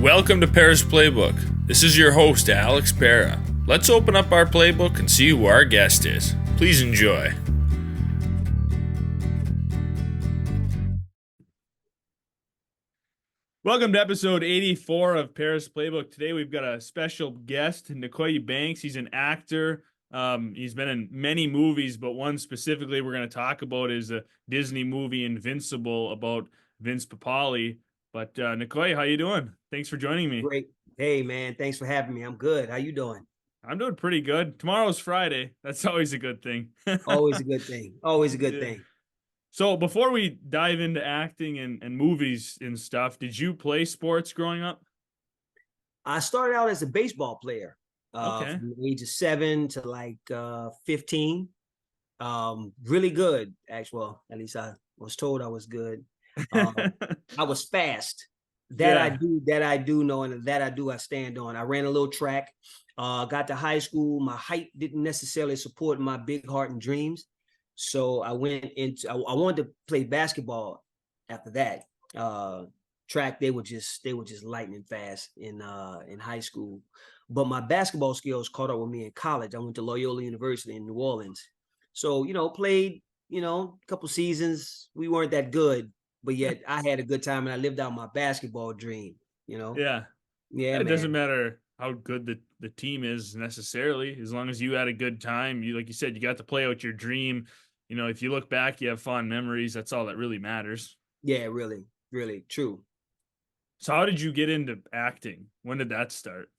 Welcome to Pera's Playbook. This is your host, Alex Pera. Let's open up our playbook and see who our guest is. Please enjoy. Welcome to episode 84 of Pera's Playbook. Today we've got a special guest, Nicoye Banks. He's an actor. He's been in many movies, but one specifically we're going to talk about is a Disney movie, Invincible, about Vince Papale. But Nicoye, how you doing? Thanks for joining me. Great. Hey, man. Thanks for having me. I'm good. How you doing? I'm doing pretty good. Tomorrow's Friday. That's always a good thing. Always a good thing. Always a good thing. So before we dive into acting and movies and stuff, did you play sports growing up? I started out as a baseball player Okay. from the age of 7 to like 15. Really good, actually. Well, at least I was told I was good. I was fast. I do know, and I stand on. I ran a little track. Got to high school. My height didn't necessarily support my big heart and dreams. So I wanted to play basketball after that. Track, they were just lightning fast in high school. But my basketball skills caught up with me in college. I went to Loyola University in New Orleans. So, played, a couple seasons. We weren't that good, but yet I had a good time and I lived out my basketball dream, Yeah. Yeah, It man. doesn't matter how good the team is necessarily, as long as you had a good time. You, like you said, you got to play out your dream. If you look back, you have fond memories. That's all that really matters. Yeah, really, really true. So how did you get into acting? When did that start?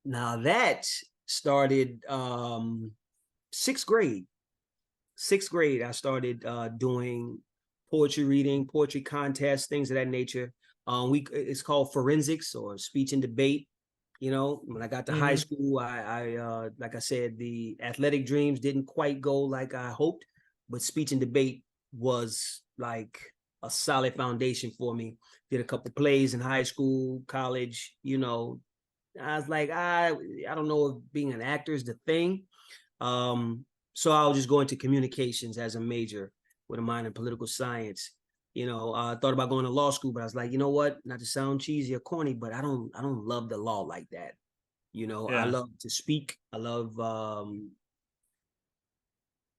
Now that started sixth grade. Sixth grade, I started doing poetry reading, poetry contests, things of that nature. It's called forensics or speech and debate. When I got to high school, I like I said, the athletic dreams didn't quite go like I hoped, but speech and debate was like a solid foundation for me. Did a couple plays in high school, college. I was like, I don't know if being an actor is the thing. So I'll just go into communications as a major with a minor in political science. I thought about going to law school, but I was like, you know what? Not to sound cheesy or corny, but I don't love the law like that. I love to speak. I love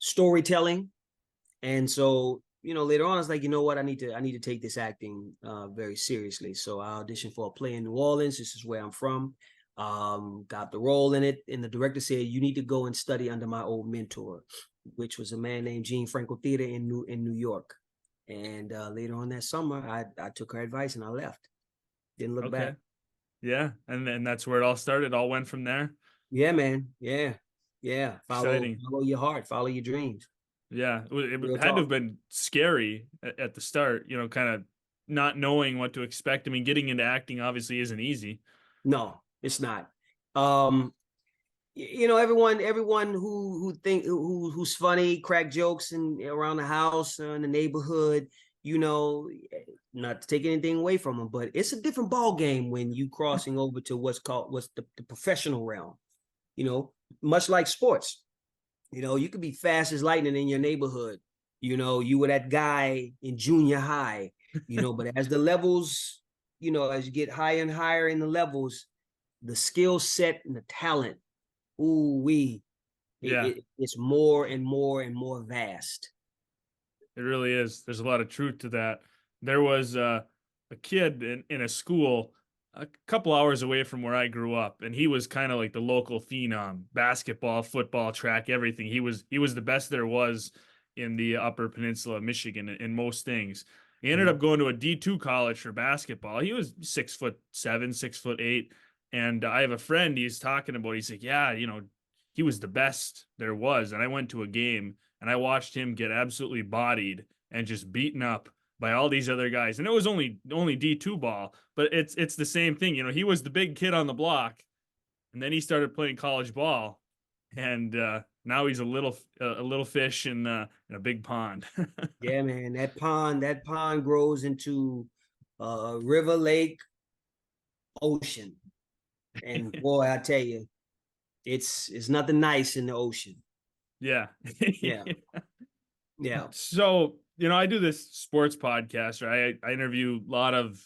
storytelling. And so, later on, I was like, you know what? I need to take this acting very seriously. So I auditioned for a play in New Orleans. This is where I'm from. Got the role in it, and the director said, you need to go and study under my old mentor, which was a man named Gene Franco Theater in New York. And later on that summer, I took her advice and I left. Didn't look back. Yeah, and then that's where it all started. All went from there. Yeah, man. Yeah. Follow your heart, follow your dreams. Yeah, it had to have been scary at the start, kind of not knowing what to expect. I mean, getting into acting obviously isn't easy. No, it's not. Everyone who's funny, crack jokes and around the house or in the neighborhood, not to take anything away from them, but it's a different ball game when you crossing over to what's the professional realm. Much like sports. You could be fast as lightning in your neighborhood. You were that guy in junior high, but as the levels, as you get higher and higher in the levels, the skill set and the talent, it's more and more and more vast. It really is. There's a lot of truth to that. There was a kid in a school a couple hours away from where I grew up, and he was kind of like the local phenom, basketball, football, track, everything. He was the best there was in the Upper Peninsula of Michigan in most things. He ended up going to a D2 college for basketball. He was 6'7", 6'8", and I have a friend he's talking about. He's like, yeah, he was the best there was. And I went to a game and I watched him get absolutely bodied and just beaten up by all these other guys. And it was only D2 ball, but it's the same thing. He was the big kid on the block, and then he started playing college ball, and now he's a little fish in a big pond. Yeah, man, that pond grows into river, lake, ocean. And boy, I tell you, it's nothing nice in the ocean. Yeah. Yeah. So, I do this sports podcast, right? I interview a lot of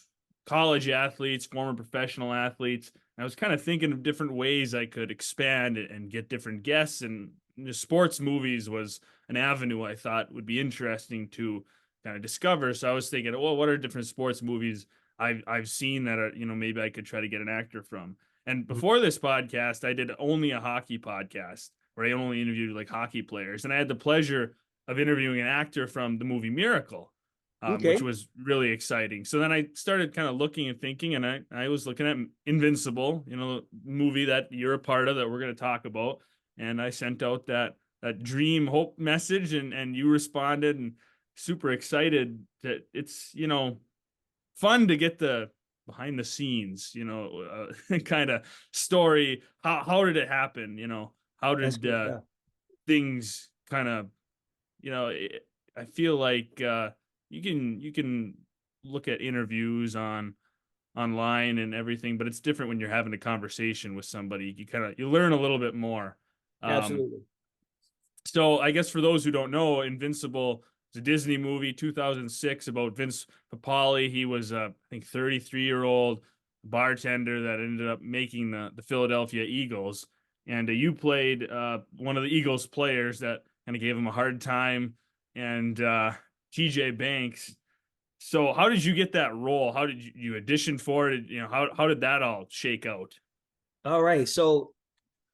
college athletes, former professional athletes. I was kind of thinking of different ways I could expand and get different guests, and the sports movies was an avenue I thought would be interesting to kind of discover. So I was thinking, well, what are different sports movies I've seen that are, maybe I could try to get an actor from. And before this podcast, I did only a hockey podcast where I only interviewed like hockey players, and I had the pleasure of interviewing an actor from the movie Miracle, which Okay. was really exciting. So then I started kind of looking and thinking, and I was looking at Invincible, movie that you're a part of that we're going to talk about. And I sent out that dream hope message, and you responded, and super excited that it's, fun to get the behind the scenes, kind of story. How did it happen? How That's did good stuff. things kind of, I feel like you can look at interviews online and everything, but it's different when you're having a conversation with somebody. You learn a little bit more. Um, Absolutely. so I guess for those who don't know, Invincible is a Disney movie, 2006, about Vince Papale. He was I think 33-year-old bartender that ended up making the Philadelphia Eagles. And you played one of the Eagles players that kind of gave him a hard time, and TJ Banks. So how did you get that role? How did you audition for it? How did that all shake out? All right. So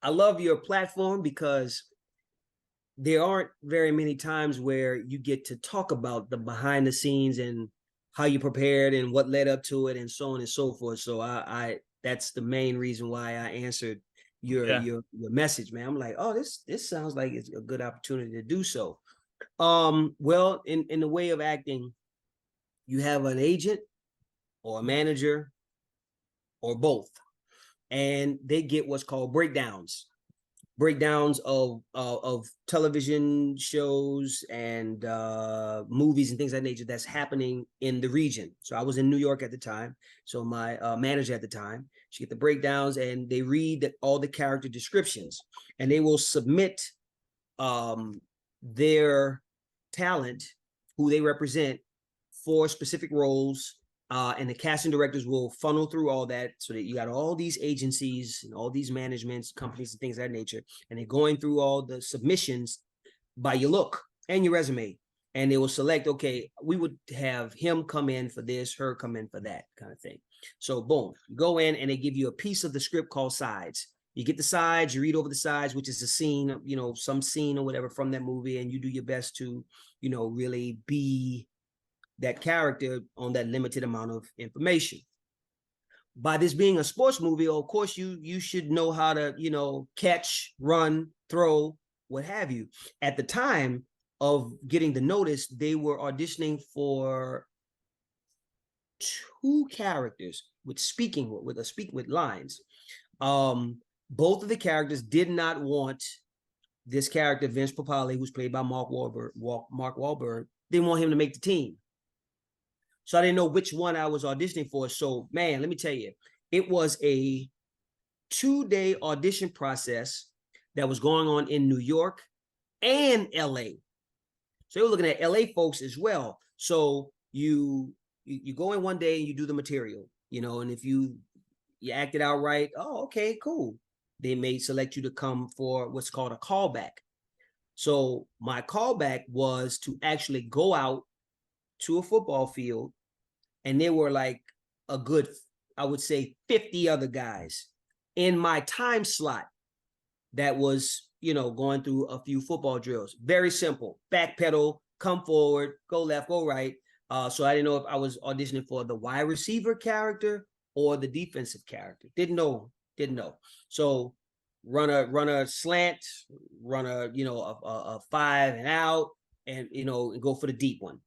I love your platform because there aren't very many times where you get to talk about the behind the scenes and how you prepared and what led up to it and so on and so forth. So I that's the main reason why I answered your Yeah. your message, man. I'm like, oh, this sounds like it's a good opportunity to do so. Well, in the way of acting, you have an agent or a manager or both, and they get what's called breakdowns of television shows and movies and things of that nature that's happening in the region. So I was in New York at the time. So my manager at the time, she get the breakdowns and they read all the character descriptions, and they will submit their talent, who they represent, for specific roles. And the casting directors will funnel through all that, so that you got all these agencies and all these managements, companies, and things of that nature. And they're going through all the submissions by your look and your resume. And they will select, okay, we would have him come in for this, her come in for that kind of thing. So boom, you go in and they give you a piece of the script called sides. You get the sides, you read over the sides, which is a scene, some scene or whatever from that movie, and you do your best to, really be that character on that limited amount of information. By this being a sports movie, of course, you should know how to, catch, run, throw, what have you. At the time of getting the notice, they were auditioning for two characters with lines. Both of the characters did not want this character, Vince Papale, who's played by Mark Wahlberg, didn't want him to make the team. So I didn't know which one I was auditioning for. So, man, let me tell you, it was a 2-day audition process that was going on in New York and LA. So they were looking at LA folks as well. So you go in one day and you do the material, and if you act it out right, oh, okay, cool. They may select you to come for what's called a callback. So my callback was to actually go out to a football field, and there were like a good, I would say, 50 other guys in my time slot that was, going through a few football drills. Very simple. Back pedal, come forward, go left, go right. So I didn't know if I was auditioning for the wide receiver character or the defensive character. Didn't know. So run a slant, run a 5 and out, and go for the deep one.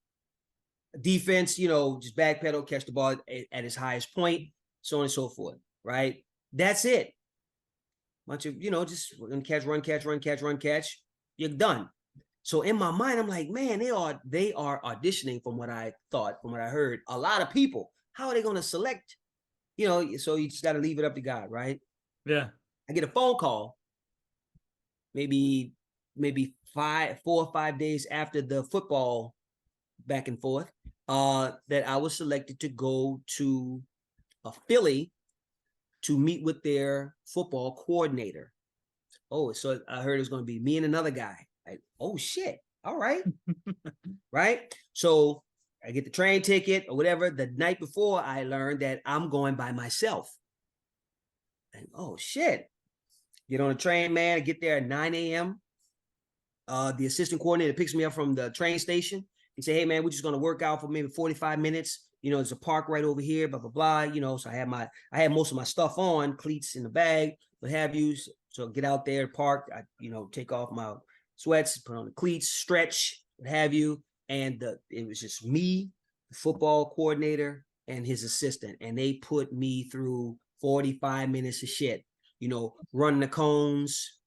Defense, just backpedal, catch the ball at its highest point, so on and so forth. Right. That's it. Bunch of, just run, catch. You're done. So in my mind, I'm like, man, they are auditioning, from what I thought, from what I heard, a lot of people. How are they going to select? So you just got to leave it up to God, right? Yeah. I get a phone call, maybe 4 or 5 days after the football back and forth, that I was selected to go to Philly to meet with their football coordinator. Oh, so I heard it was going to be me and another guy. Like, oh shit. All right. Right. So I get the train ticket or whatever. The night before, I learned that I'm going by myself. And oh shit. Get on the train, man. I get there at 9 a.m. The assistant coordinator picks me up from the train station. He said, hey man, we're just going to work out for maybe 45 minutes. You know, there's a park right over here, blah, blah, blah. You know, so I had most of my stuff on, cleats in the bag, what have you. So get out there, park, take off my sweats, put on the cleats, stretch, what have you. And it was just me, the football coordinator, and his assistant. And they put me through 45 minutes of shit, running the cones,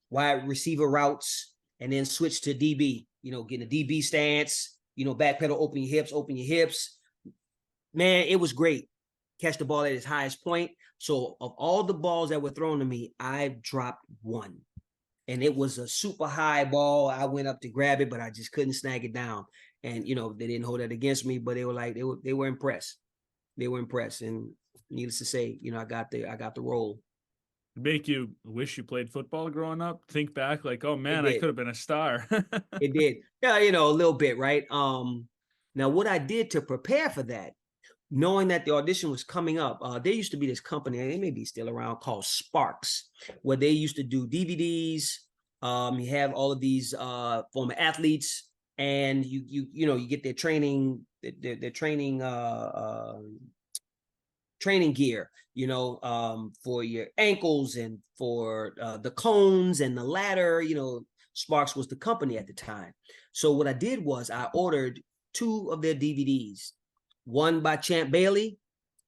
wide receiver routes, and then switch to DB, getting a DB stance, backpedal, open your hips. Man, it was great. Catch the ball at its highest point. So of all the balls that were thrown to me, I dropped one. And it was a super high ball. I went up to grab it, but I just couldn't snag it down. And, they didn't hold that against me, but they were like, they were impressed. They were impressed. And needless to say, I got the role. Make you wish you played football growing up? Think back like, oh man, I could have been a star. It did. Yeah, a little bit, right? Now what I did to prepare for that, knowing that the audition was coming up, there used to be this company, and they may be still around, called Sparks, where they used to do DVDs. You have all of these former athletes, and you get their training, training gear, for your ankles and for the cones and the ladder. Sparks was the company at the time. So what I did was I ordered 2 of their DVDs, one by Champ Bailey,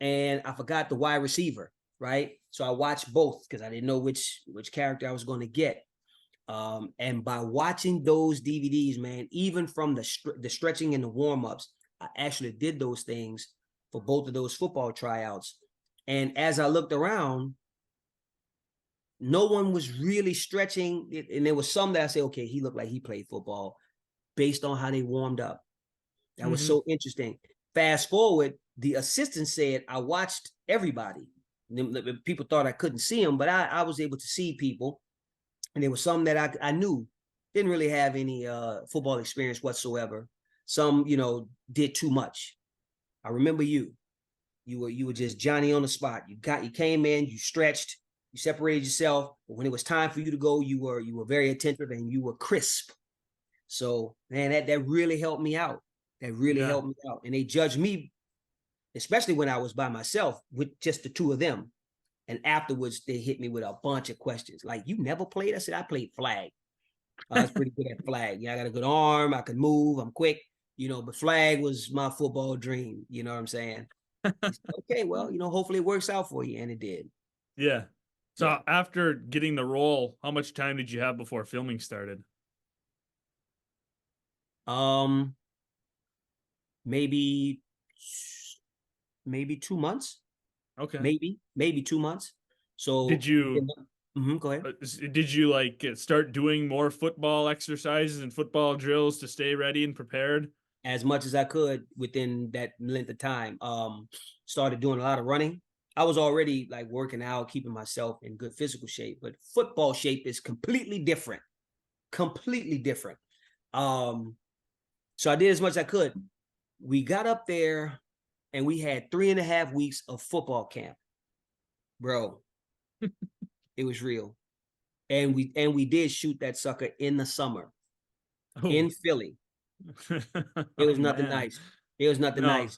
and I forgot the wide receiver, right? So I watched both because I didn't know which character I was going to get. And by watching those DVDs, man, even from the stretching and the warm-ups, I actually did those things for both of those football tryouts. And as I looked around, no one was really stretching. And there was some that I said, okay, he looked like he played football based on how they warmed up. That was so interesting. Fast forward, the assistant said, I watched everybody. People thought I couldn't see them, but I was able to see people. And there were some that I knew didn't really have any football experience whatsoever. Some, did too much. I remember you were just Johnny on the spot. You came in, you stretched, you separated yourself. But when it was time for you to go, you were very attentive and you were crisp. So man, that really helped me out. That really helped me out. And they judged me, especially when I was by myself with just the 2 of them. And afterwards, they hit me with a bunch of questions. Like, you never played? I said, I played flag. I was pretty good at flag. I got a good arm. I could move. I'm quick. But flag was my football dream. You know what I'm saying? Said, okay, well, hopefully it works out for you. And it did. Yeah. So after getting the role, how much time did you have before filming started? Maybe 2 months. Okay. Maybe 2 months. So did you go ahead. Did you start doing more football exercises and football drills to stay ready and prepared? As much as I could within that length of time. Started doing a lot of running. I was already working out, keeping myself in good physical shape, but football shape is completely different. Completely different. So I did as much as I could. We got up there and we had 3.5 weeks of football camp. Bro, it was real. And we did shoot that sucker in the summer in Philly. It was nothing nice. It was nothing nice.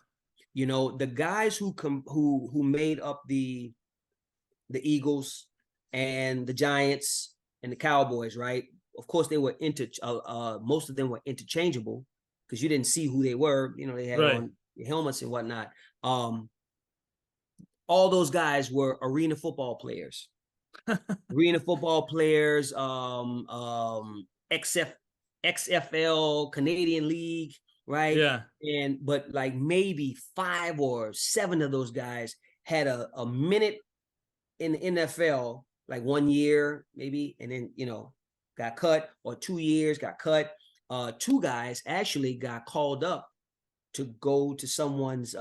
The guys who made up the Eagles and the Giants and the Cowboys, right? Of course, they were most of them were interchangeable because you didn't see who they were. They had on helmets and whatnot. All those guys were arena football players. XFL, Canadian League, right? Yeah. But maybe 5 or 7 of those guys had a minute in the NFL, 1 year maybe, and then got cut, or 2 years got cut. 2 guys actually got called up to go to someone's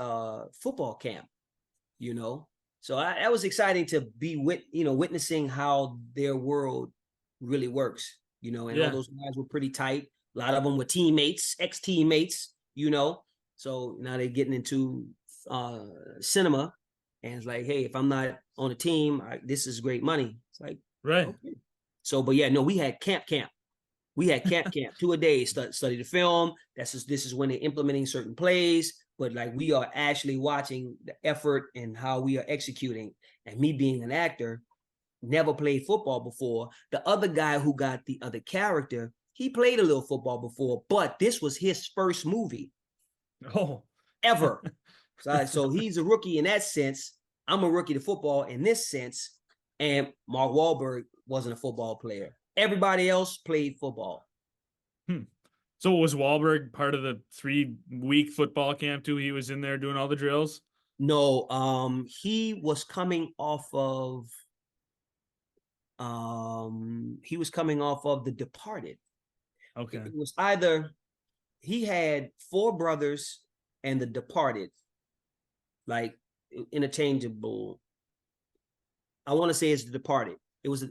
football camp, you know. So that was exciting to be witnessing how their world really works, you know. And all Yeah. those guys were pretty tight. A lot of them were teammates, ex-teammates, you know. So now they're getting into cinema, and it's like, hey, if I'm not on a team, this is great money. It's like, Right. okay. So, but yeah, no, we had camp. We had camp 2 a day, study the film. This is when they're implementing certain plays, but like we are actually watching the effort and how we are executing. And me being an actor, never played football before. The other guy who got the other character, he played a little football before, but this was his first movie Oh. ever. So he's a rookie in that sense. I'm a rookie to football in this sense. And Mark Wahlberg wasn't a football player. Everybody else played football. Hmm. So was Wahlberg part of the 3-week football camp too? He was in there doing all the drills? No, he was coming off of The Departed. Okay. It was either he had Four Brothers and The Departed, like interchangeable. I want to say it's The Departed. It was The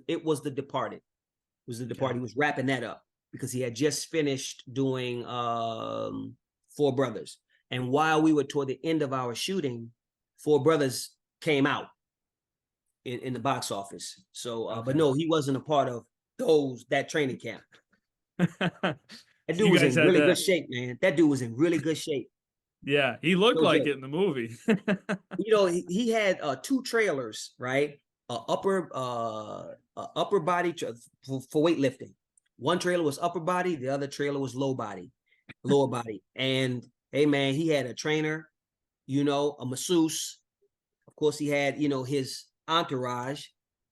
Departed. It was The Departed. Okay. He was wrapping that up because he had just finished doing Four Brothers. And while we were toward the end of our shooting, Four Brothers came out in the box office. So, Okay. but no, he wasn't a part of that training camp. That So dude you was guys in had really good that. shape, man. That dude was in really good shape. Yeah, he looked No like joke. it in the movie. You know, he had two trailers, right? Upper body for weightlifting. One trailer was upper body, the other trailer was lower body. And hey, man, he had a trainer, a masseuse. Of course, he had his entourage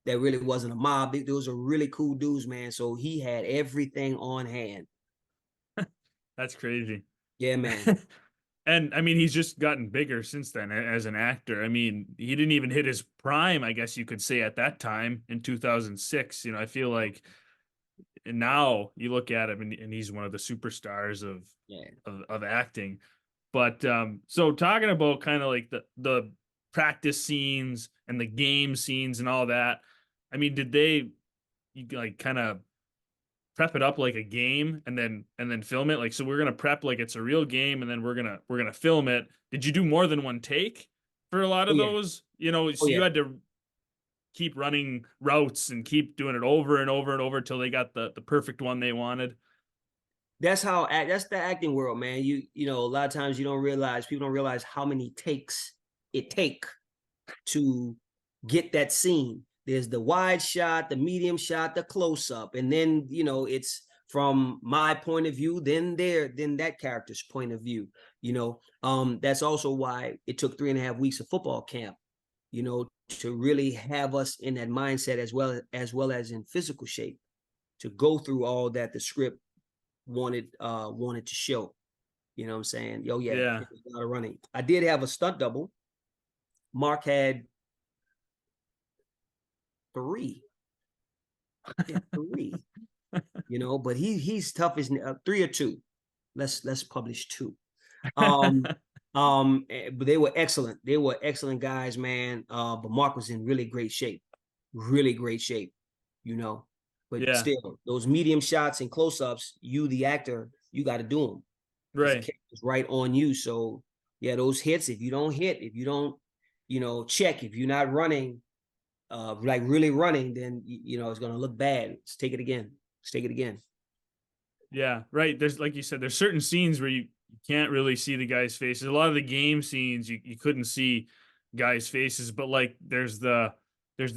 that really wasn't a mob. Those are really cool dudes, man. So he had everything on hand. That's crazy. Yeah, man. And I mean, he's just gotten bigger since then as an actor. I mean, he didn't even hit his prime, I guess you could say, at that time in 2006. I feel like now you look at him and he's one of the superstars of Yeah. of acting. But so talking about kind of like the practice scenes and the game scenes and all that, I mean, did they you like kind of prep it up like a game and then film it? Like, so we're gonna prep like it's a real game, and then we're gonna film it. Did you do more than one take for a lot Oh of yeah. those? Oh So you yeah. had to keep running routes and keep doing it over and over and over till they got the perfect one they wanted. That's the acting world, man. A lot of times people don't realize how many takes it take to get that scene. There's the wide shot, the medium shot, the close up, and then it's from my point of view, then that character's point of view. That's also why it took 3.5 weeks of football camp, to really have us in that mindset as well as in physical shape to go through all that the script wanted to show. You know what I'm saying? Oh yeah, Yeah. it was a lot of running. I did have a stunt double. Mark had three. Yeah, three. But he's tough as three or two. Let's publish two. Um, but they were excellent. They were excellent guys, man. But Mark was in really great shape. You know, but Yeah. still, those medium shots and close-ups, you the actor, you got to do them because the Right. camera's right on you. So yeah, those hits. If you don't hit, if you don't, check. If you're not running, like really running, then it's gonna look bad. Let's take it again. Let's take it again. Yeah, right. There's like you said, there's certain scenes where you can't really see the guys' faces. A lot of the game scenes you couldn't see guys' faces, but like there's the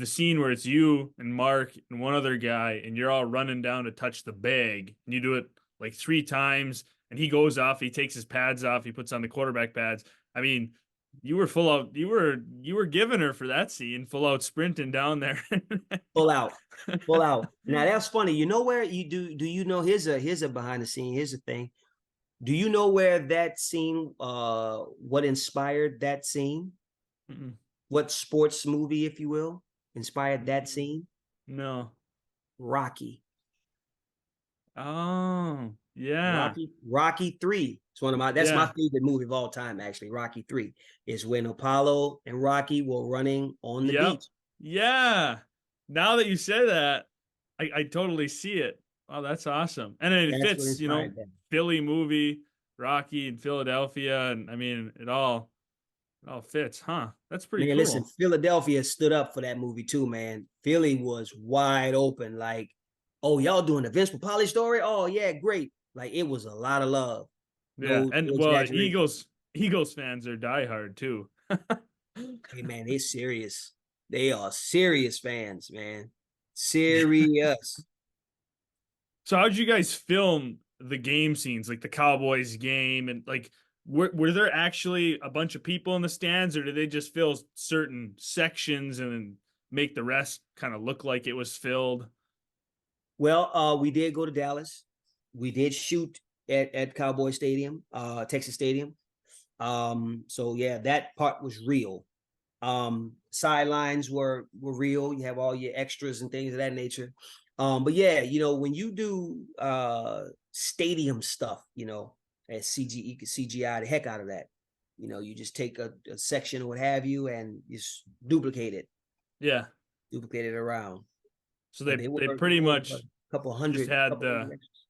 scene where it's you and Mark and one other guy, and you're all running down to touch the bag, and you do it like 3 times, and he goes off, he takes his pads off, he puts on the quarterback pads. I mean, you were full out, you were giving her for that scene, full out sprinting down there. Full out, full out. Now that's funny. You know where you do you know here's a behind the scene, here's the thing. Do you know where that scene what inspired that scene? Mm-mm. What sports movie, if you will, inspired that scene? No. Rocky. Oh, yeah. Rocky 3. It's one of my that's my Yeah. favorite movie of all time, actually. Rocky 3 is when Apollo and Rocky were running on the Yep. beach. Yeah. Now that you say that, I totally see it. Oh, that's awesome. And then it That's what fits, inspired them. Philly movie, Rocky and Philadelphia, and I mean it all fits, huh? That's pretty Man, listen, cool. Philadelphia stood up for that movie too, man. Philly was wide open. Like, oh, y'all doing the Vince Papale story? Oh, yeah, great. Like, it was a lot of love. Yeah. No And well, exaggeration. Eagles fans are diehard too. Hey, man, they serious. They are serious fans, man. Serious. So how'd you guys film the game scenes, like the Cowboys game, and like were there actually a bunch of people in the stands, or did they just fill certain sections and then make the rest kind of look like it was filled? Well, we did go to Dallas. We did shoot at Cowboy Stadium, Texas Stadium. So yeah, that part was real. Sidelines were real. You have all your extras and things of that nature. But yeah, when you do stadium stuff, at CG, you can CGI the heck out of that. You just take a section or what have you and just Yeah. duplicate it around. So But they they pretty were a much couple just hundred, had couple the hundred extras.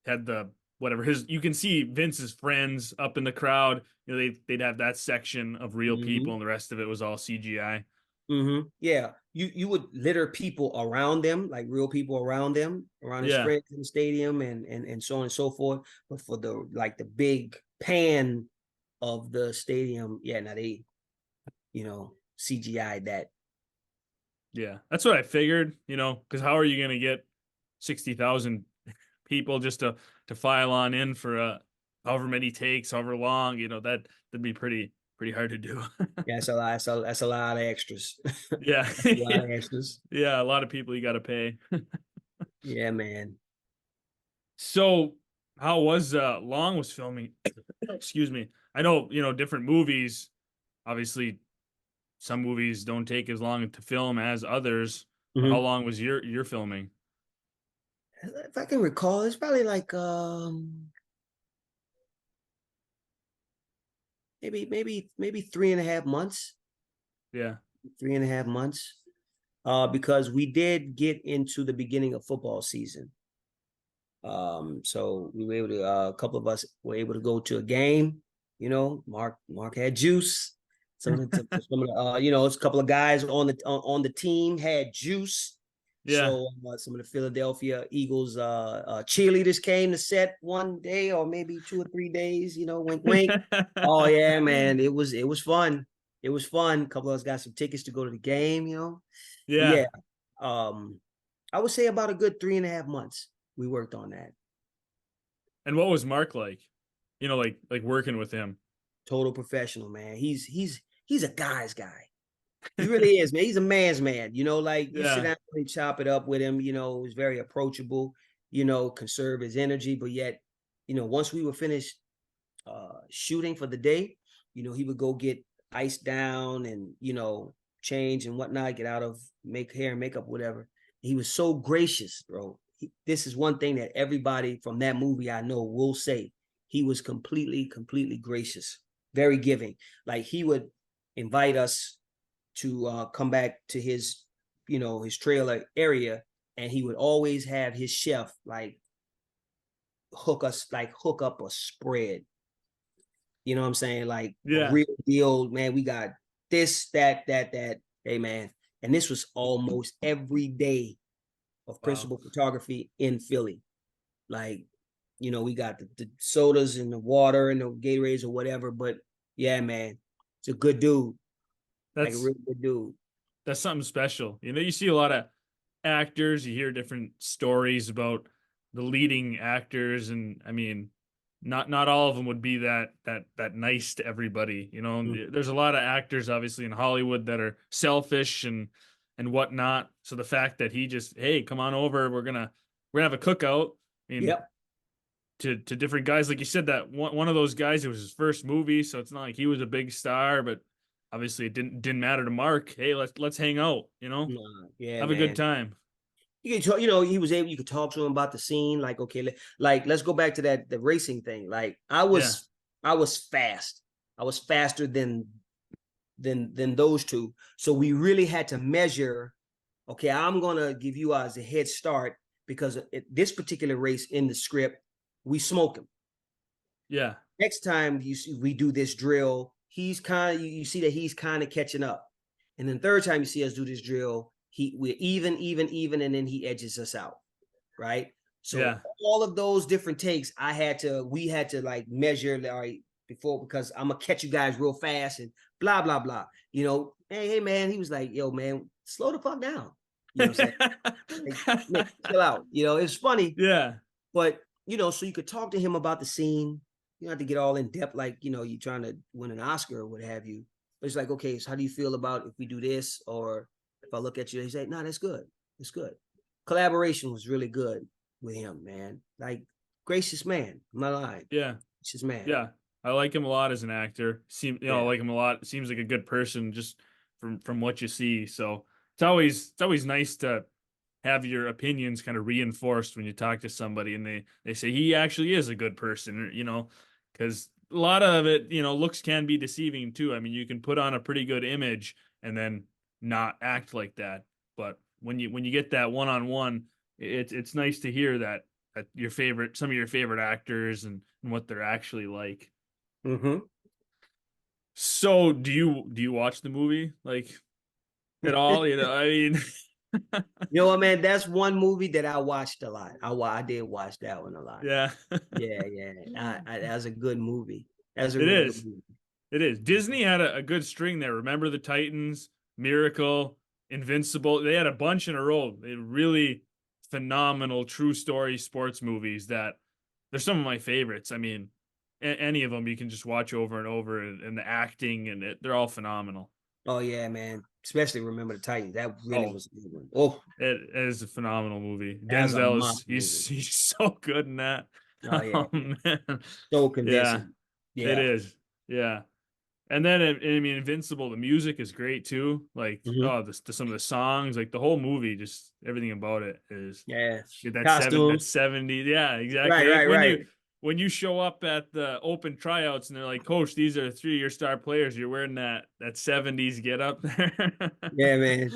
had the whatever his you can see Vince's friends up in the crowd. They'd have that section of real people Mm-hmm. and the rest of it was all CGI. Mm-hmm. Yeah, you would litter people around them, like real people around them, around his Yeah. friends in the stadium, and so on and so forth. But for the big pan of the stadium, yeah, now they CGI that. Yeah. That's what I figured, because how are you going to get 60,000 people just to file on in for however many takes, however long, that'd be pretty hard to do. Yeah, that's a lot. That's a lot of extras. Yeah. That's a lot of extras. Yeah, a lot of people you got to pay. Yeah, man. So, how was Long was filming? Excuse me. I know, different movies, obviously some movies don't take as long to film as others, but how Mhm. long was your filming? If I can recall, it's probably like maybe 3.5 months. Yeah. 3.5 months. Because we did get into the beginning of football season. So we were able to a couple of us were able to go to a game. Mark had juice. Some of the it's a couple of guys on the team had juice. Yeah. So some of the Philadelphia Eagles cheerleaders came to set one day or maybe 2 or 3 days. Wink, wink. Oh yeah, man, it was fun. It was fun. A couple of us got some tickets to go to the game. But Yeah. yeah, um, I would say about a good 3.5 months we worked on that. And what was Mark like? Like working with him. Total professional, man. He's a guy's guy. He really is, man. He's a man's man. Like you sit Yeah. down and chop it up with him. He's very approachable. Conserve his energy, but yet, once we were finished shooting for the day, he would go get iced down and change and whatnot, get out of make hair and makeup, whatever. He was so gracious, bro. This is one thing that everybody from that movie I know will say. He was completely gracious, very giving. Like he would invite us to come back to his trailer area, and he would always have his chef like hook up a spread. You know what I'm saying? Like a Yeah. real deal, man. We got this, that. Hey, man. And this was almost every day of Wow. principal photography in Philly. Like, we got the sodas and the water and the Gatorades or whatever. But yeah, man, it's a good dude. Like a That's real good dude. that's something special. You see a lot of actors, you hear different stories about the leading actors, and I mean, not all of them would be that nice to everybody. There's a lot of actors obviously in Hollywood that are selfish and whatnot. So the fact that he just, hey, come on over, we're gonna have a cookout. I mean, Yep. to different guys, like you said, that one of those guys, it was his first movie, so it's not like he was a big star, but obviously it didn't matter to Mark. Hey, let's hang out, Nah, yeah, have a good man. time. You can talk, he was able, you could talk to him about the scene, like, okay, like let's go back to the racing thing. Like Yeah. I was fast. I was faster than those two. So we really had to measure, okay, I'm gonna give you as a head start because this particular race in the script, we smoke him. Yeah. Next time you see we do this drill, he's kind of you see that he's kind of catching up. And then third time you see us do this drill, we're even, and then he edges us out, right? So Yeah. all of those different takes, we had to like measure, all right, before, because I'm gonna catch you guys real fast and blah blah blah. Hey man, he was like, yo man, slow the fuck down. You know what I'm saying? Like, Nick, chill out. It's funny, Yeah. but so you could talk to him about the scene. You don't have to get all in depth, like you're trying to win an Oscar or what have you. But it's like, okay, so how do you feel about if we do this, or if I look at you, he say, no, that's good. It's good. Collaboration was really good with him, man. Like, gracious man. I'm not lying. Yeah. Gracious man. Yeah. I like him a lot as an actor. I Yeah. like him a lot. Seems like a good person just from what you see. So it's always nice to have your opinions kind of reinforced when you talk to somebody and they say he actually is a good person, because a lot of it, looks can be deceiving too. I mean, you can put on a pretty good image and then not act like that. But when you get that one-on-one, it's nice to hear that some of your favorite actors and what they're actually like. Mm-hmm. So do you watch the movie like at all? I mean, You know what, man? That's one movie that I watched a lot. I did watch that one a lot. yeah. Yeah, yeah. That's a good movie. That's a It really good is. movie. It is. Disney had a good string there. Remember the Titans, Miracle, Invincible. They had a bunch in a row. They really phenomenal true story sports movies that they're some of my favorites. I mean, any of them you can just watch over and over, and the acting and they're all phenomenal. Oh yeah, man. Especially Remember the Titans. That really Oh, was a good one. Oh, it is a phenomenal movie. that's a Denzel is monster he's movie. he's so good in that. Oh yeah, Oh man. so Yeah, convincing. it Yeah. is. Yeah. And then I mean, Invincible, the music is great too. Like, Hmm. some of the songs, like the whole movie, just everything about it is Yeah. that's Costumes. 70. Yeah, exactly. Right, Like right, right. when you show up at the open tryouts and they're like, Coach, these are three of your star players. You're wearing that 70s get up there. Yeah, man.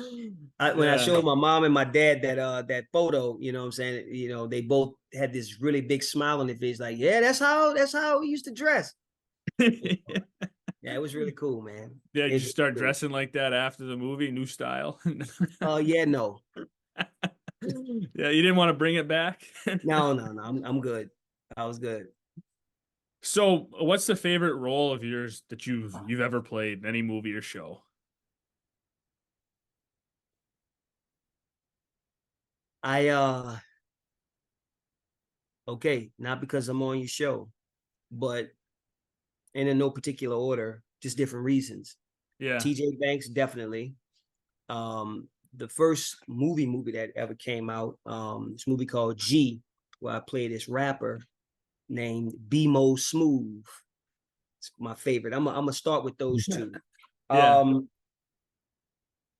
When I Yeah. showed my mom and my dad that photo, what I'm saying, they both had this really big smile on their face, like, yeah, that's how we used to dress. Yeah, it was really cool, man. Yeah, did It's you really start cool. dressing like that after the movie, new style? Yeah, no. Yeah, you didn't want to bring it back? No, no, no. I'm good. I was good. So, what's the favorite role of yours that you've ever played in any movie or show? I okay, not because I'm on your show, but in no particular order, just different reasons. Yeah. TJ Banks, definitely. The first movie that ever came out, this movie called G, where I played this rapper named BMO Smooth. It's my favorite. I'm gonna start with those two. Yeah.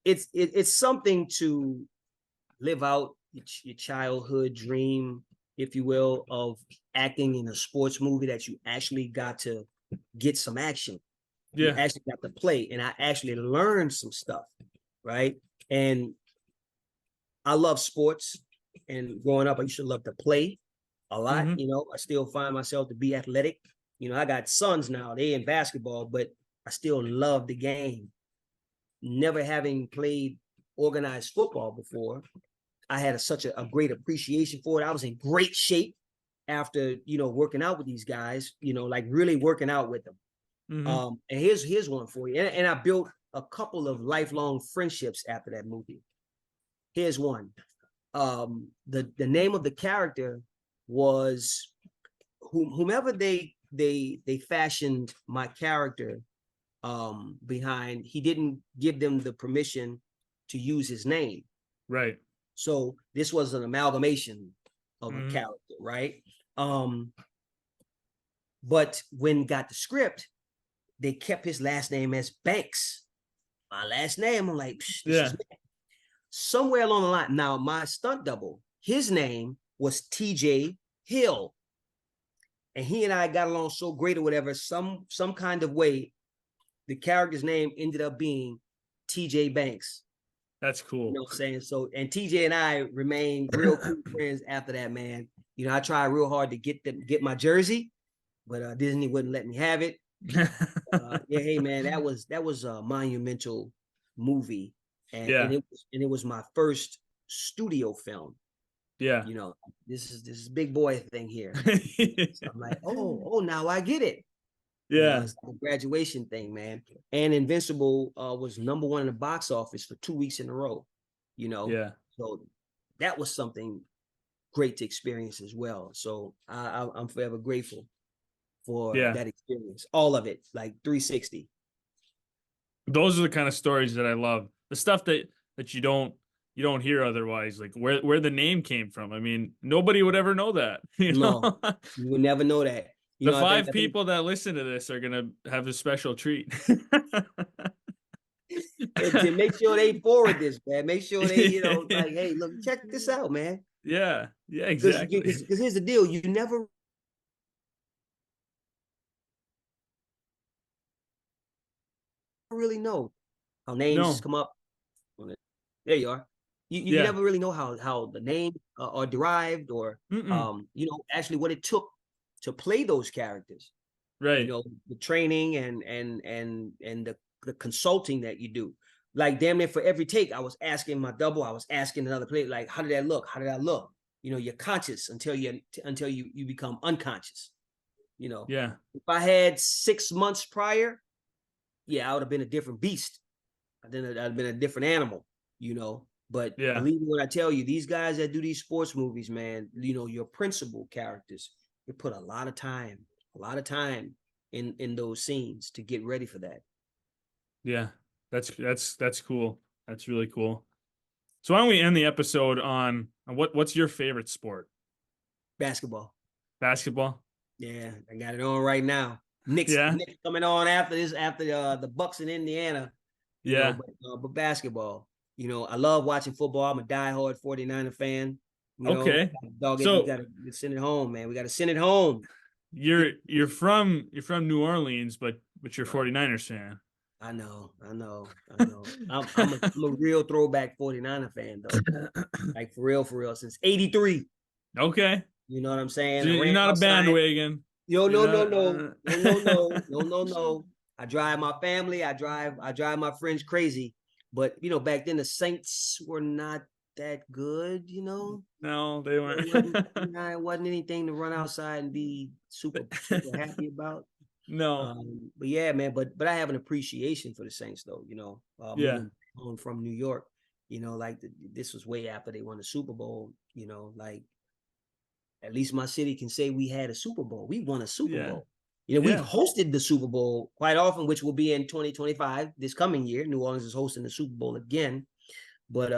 It's something to live out your childhood dream, if you will, of acting in a sports movie that you actually got to get some action. You Yeah. actually got to play, and I actually learned some stuff, right? And I love sports, and growing up, I used to love to play a lot. Mm-hmm. I still find myself to be athletic. I got sons now; they in basketball, but I still love the game. Never having played organized football before, I had such a great appreciation for it. I was in great shape after working out with these guys. Like really working out with them. Mm-hmm. And here's one for you. And I built a couple of lifelong friendships after that movie. Here's one. The name of the character was whomever they fashioned my character behind. He didn't give them the permission to use his name. Right. So this was an amalgamation of a Mm-hmm. character, right? But when got the script, they kept his last name as Banks. My last name, I'm like, this Yeah. is me. somewhere along the line. Now, my stunt double, his name was TJ Hill. And he and I got along so great or whatever, some kind of way, the character's name ended up being TJ Banks. That's cool. You know what I'm saying? So, and TJ and I remained real cool friends after that, man. You know, I tried real hard to get my jersey, but Disney wouldn't let me have it. Yeah, hey man, that was a monumental movie, and Yeah. it was my first studio film. Yeah. You know, this is big boy thing here. So I'm like, oh, now I get it. You know, Yeah. it's like a graduation thing, man. And Invincible was #1 in the box office for 2 weeks in a row. You know, Yeah. so that was something great to experience as well. So I'm forever grateful for Yeah. that experience, all of it, like 360. Those are the kind of stories that I love. The stuff that you don't hear otherwise, like where the name came from. I mean, nobody would ever know that. You No, know, you would never know that. You the know, five I think people that listen to this are gonna have a special treat. and to make sure they forward this, man. Make sure they, you know, like, hey, look, check this out, man. Yeah. Yeah. Because Exactly. here's the deal: you never really know how names just No. come up. There you are. You Yeah. never really know how the names are derived, or Mm-mm. you know, actually what it took to play those characters. You Right. know, the training and the consulting that you do. Like damn near for every take, I was asking my double, I was asking another player, like, how did that look? How did that look? You know, you're conscious until you become unconscious. You know, Yeah. if I had 6 months prior, yeah, I would have been a different beast. I'd been a different animal, you know. But Yeah. believe me when I tell you, these guys that do these sports movies, man, you know, your principal characters, they put a lot of time in those scenes to get ready for that. Yeah. That's cool. That's really cool. So why don't we end the episode on what's your favorite sport? Basketball. Basketball? Yeah, I got it on right now. Knicks Yeah. coming on after this, after the Bucks in Indiana, you know, Yeah. but basketball. You know, I love watching football. I'm a diehard 49er fan. You know, Okay. dog it, we So gotta send it home, man. We gotta send it home. you're from New Orleans, but you're Right. 49ers fan. I know. I'm a real throwback 49er fan though. Like for real, since '83. Okay. You know what I'm So saying? I you're ran not a outside. bandwagon. Yo, You're no, no, not no, no, no, no, no, no, no. I drive my family. I drive my friends crazy. But you know, back then the Saints were not that good. You know, No, they weren't. it wasn't anything to run outside and be super happy about. No. But yeah, man. But I have an appreciation for the Saints, though. You know, Yeah. moving on from New York. You know, like this was way after they won the Super Bowl. You know, like at least my city can say we had a Super Bowl. We won a Super Yeah. Bowl. You know, we've Yeah. hosted the Super Bowl quite often, which will be in 2025, this coming year. New Orleans is hosting the Super Bowl again. But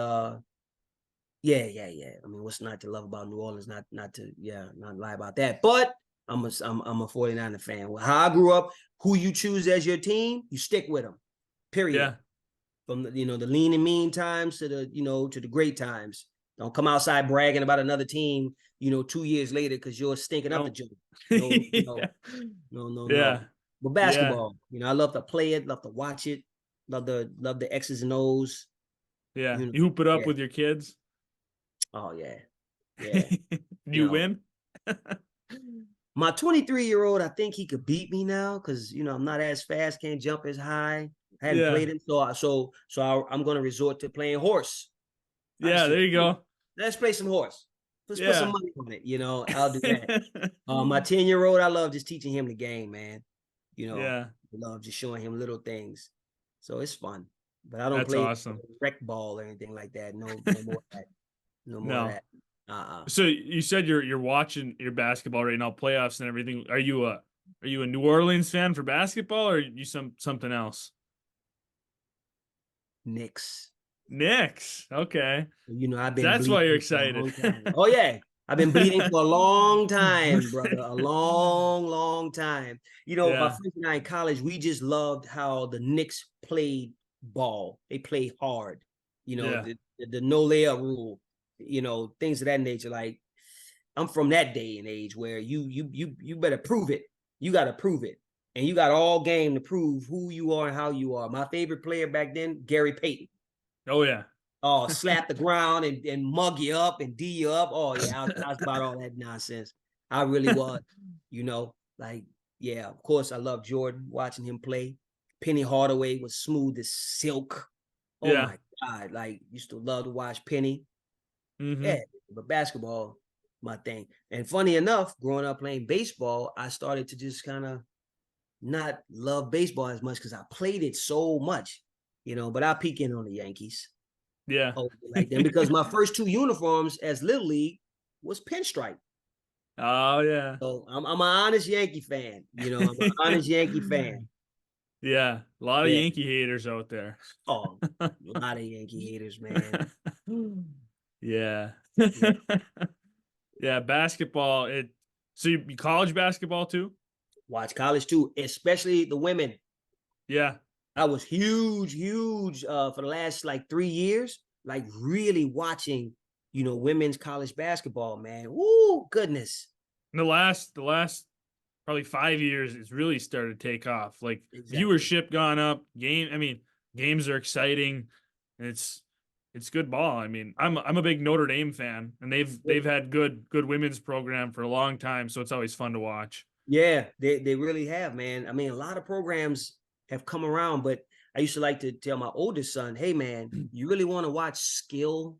yeah. I mean, what's not to love about New Orleans? Not lie about that. But I'm a 49er fan. How I grew up, who you choose as your team, you stick with them. Period. Yeah. From the the lean and mean times to to the great times. Don't come outside bragging about another team, 2 years later because you're stinking up the No. joint. No, Yeah. no. Yeah. But Yeah. basketball, I love to play it, love to watch it, love the X's and O's. Yeah. You hoop it up Yeah. with your kids. Oh yeah. You You know, win. my 23-year-old, I think he could beat me now because I'm not as fast, can't jump as high. I hadn't Yeah. played him, I'm going to resort to playing horse. I Yeah. just There said, you go. let's play some horse. Let's put some Yeah. money on it. I'll do that. My 10-year-old, I love just teaching him the game, man. Yeah. I love just showing him little things. So it's fun. But I don't That's play awesome. rec ball or anything like that. No more of that. No more of No. that. So you said you're watching your basketball right now, playoffs and everything. Are you a New Orleans fan for basketball, or are you something else? Knicks. Knicks. Okay. I've been That's why you're bleeding for a excited. long time. Oh yeah. I've been bleeding for a long time, brother. A long time. My Yeah. friends and I in college, we just loved how the Knicks played ball. They played hard. Yeah. the no layup rule, things of that nature. Like I'm from that day and age where you better prove it. You got to prove it, and you got all game to prove who you are and how you are. My favorite player back then, Gary Payton. Oh yeah. Oh, slap the ground and mug you up and D you up. Oh yeah, I was about all that nonsense. I really was, like yeah. Of course, I love Jordan. Watching him play. Penny Hardaway was smooth as silk. Oh Yeah. my God, like used to love to watch Penny. Mm-hmm. Yeah, but basketball, my thing. And funny enough, growing up playing baseball, I started to just kind of not love baseball as much because I played it so much, But I peek in on the Yankees. Yeah. Oh, like them because my first two uniforms as Little League was pinstripe. Oh yeah. So I'm an honest Yankee fan. I'm an honest Yankee fan. Yeah. A lot of Yeah. Yankee haters out there. Oh, a lot of Yankee haters, man. Yeah. Yeah. Yeah, basketball. So you college basketball too? Watch college too, especially the women. Yeah. I was huge for the last like 3 years, like really watching, women's college basketball, man. Woo, goodness. The last probably 5 years it's really started to take off. Like Exactly. viewership gone up. Games are exciting. It's good ball. I mean, I'm a big Notre Dame fan, and they've had good women's program for a long time, so it's always fun to watch. Yeah, they really have, man. I mean, a lot of programs have come around, but I used to like to tell my oldest son, hey man, you really want to watch skill?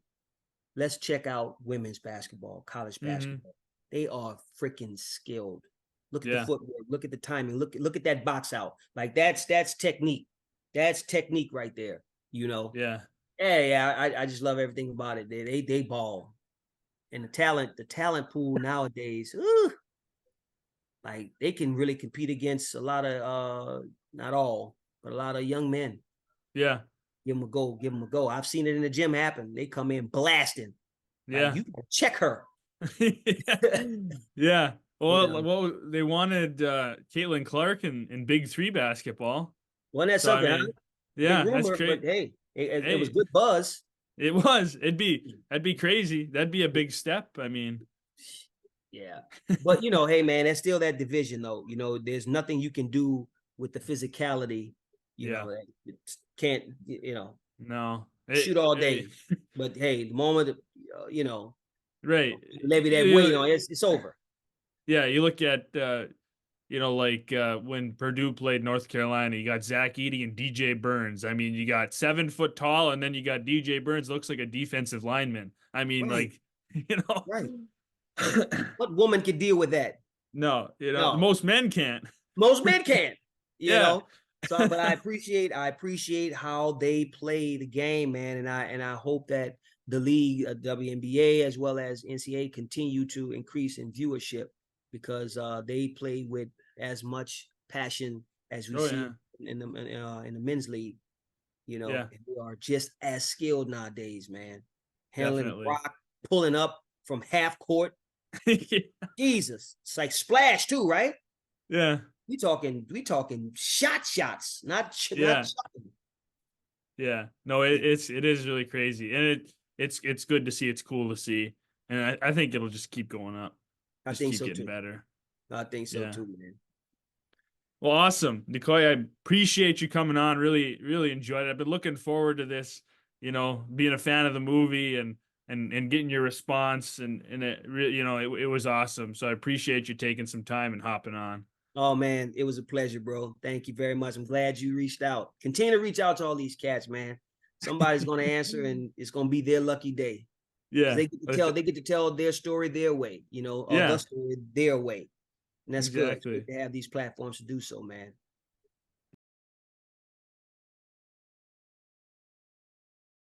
Let's check out women's basketball, college Mm-hmm. basketball. They are freaking skilled. Look at the Yeah. footwork, look at the timing, look at that box out. Like that's technique. That's technique right there, Yeah. Yeah, yeah, I just love everything about it. They ball. And the talent pool nowadays, like they can really compete against a lot of not all, but a lot of young men. Yeah. Give them a go, give them a go. I've seen it in the gym happen. They come in blasting. Like Yeah. you gotta check her. Yeah. You Well, know, they wanted Caitlin Clark in Big Three basketball. wasn't that So I something, huh? mean, Big yeah, that's rumor, but great. hey, it was Hey, good buzz. it was. That'd be crazy. That'd be a big step. I mean, Yeah. But hey man, that's still that division though. There's nothing you can do with the physicality, yeah. it can't, No. shoot all day. But hey, the moment Right. levy that weight You, on, it's over. yeah, you look at like when Purdue played North Carolina, you got Zach Edey and DJ Burns. I mean, you got 7 foot tall, and then you got DJ Burns, looks like a defensive lineman. I mean, Right, like, you know, right. What woman can deal with that? no, No, most men can't. most men can't. You Yeah. know. So, but I appreciate how they play the game, man, and I hope that the league, WNBA as well as NCAA, continue to increase in viewership because they play with as much passion as we Oh see yeah. in the men's league. Yeah. And they are just as skilled nowadays, man. Handling the Definitely. rock, pulling up from half court. Yeah. Jesus, it's like splash too, right? Yeah. We talking shots, not Yeah. chucking. Yeah. No, Yeah, it is really crazy. And it's good to see. It's cool to see. And I think it'll just keep going up. I Just think keep so getting too. better. I think so Yeah. too, man. Well, awesome. Nicoye, I appreciate you coming on. Really, really enjoyed it. I've been looking forward to this, being a fan of the movie and getting your response and it really, it was awesome. So I appreciate you taking some time and hopping on. Oh man, it was a pleasure, bro. Thank you very much. I'm glad you reached out. Continue to reach out to all these cats, man. Somebody's gonna answer, and it's gonna be their lucky day because Yeah. they get to tell their story their way, or the Yeah, story their way, and that's good. It's good exactly. to have these platforms to do so, man.